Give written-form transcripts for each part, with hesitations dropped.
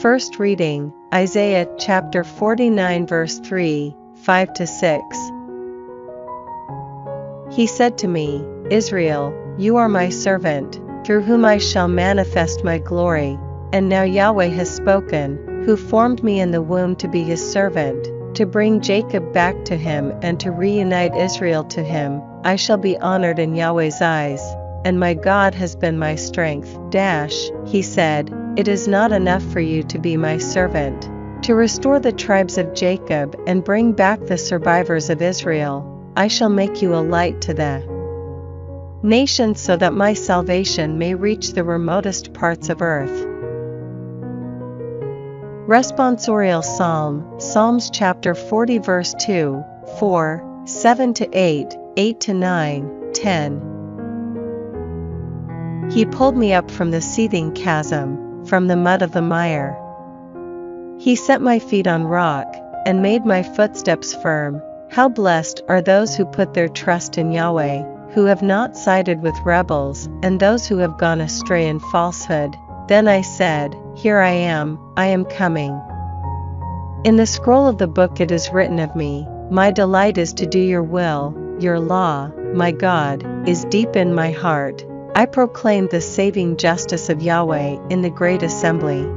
First reading, Isaiah chapter 49 verse 3, 5-6. He said to me, Israel, you are my servant, through whom I shall manifest my glory. And now Yahweh has spoken, who formed me in the womb to be his servant, to bring Jacob back to him and to reunite Israel to him. I shall be honored in Yahweh's eyes, and my God has been my strength. He said, it is not enough for you to be my servant, to restore the tribes of Jacob and bring back the survivors of Israel. I shall make you a light to the nations so that my salvation may reach the remotest parts of earth. Responsorial Psalm, Psalms chapter 40 verse 2, 4, 7-8, 8-9, 10. He pulled me up from the seething chasm, from the mud of the mire. He set my feet on rock, and made my footsteps firm. How blessed are those who put their trust in Yahweh, who have not sided with rebels, and those who have gone astray in falsehood. Then I said, here I am coming. In the scroll of the book it is written of me, my delight is to do your will, your law, my God, is deep in my heart. I proclaim the saving justice of Yahweh in the great assembly.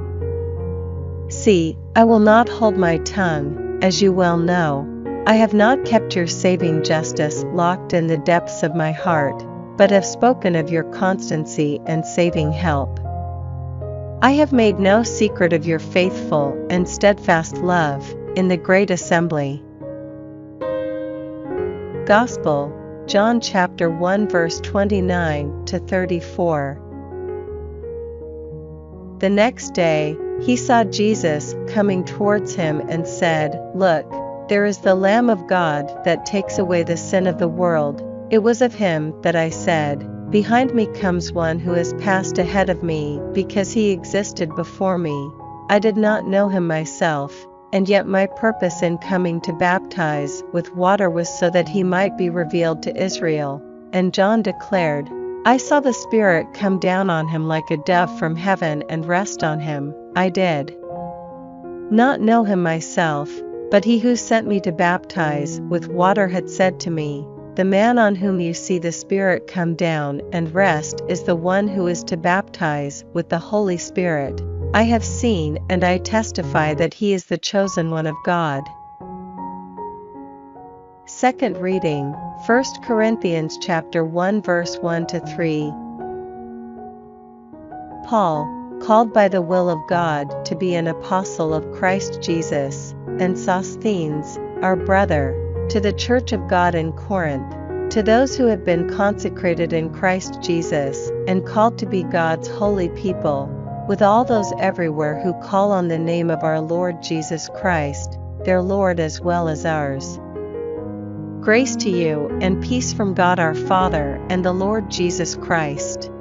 See, I will not hold my tongue, as you well know. I have not kept your saving justice locked in the depths of my heart, but have spoken of your constancy and saving help. I have made no secret of your faithful and steadfast love in the great assembly. Gospel, John chapter 1 verse 29-34. The next day, he saw Jesus coming towards him and said, look, there is the Lamb of God that takes away the sin of the world. It was of him that I said, behind me comes one who has passed ahead of me because he existed before me. I did not know him myself, and yet my purpose in coming to baptize with water was so that he might be revealed to Israel. And John declared, I saw the Spirit come down on him like a dove from heaven and rest on him. I did not know him myself, but he who sent me to baptize with water had said to me, the man on whom you see the Spirit come down and rest is the one who is to baptize with the Holy Spirit. I have seen and I testify that he is the chosen one of God. Second reading, 1 Corinthians chapter 1 verse 1-3. Paul, called by the will of God to be an apostle of Christ Jesus, and Sosthenes, our brother, to the church of God in Corinth, to those who have been consecrated in Christ Jesus, and called to be God's holy people, with all those everywhere who call on the name of our Lord Jesus Christ, their Lord as well as ours. Grace to you and peace from God our Father and the Lord Jesus Christ.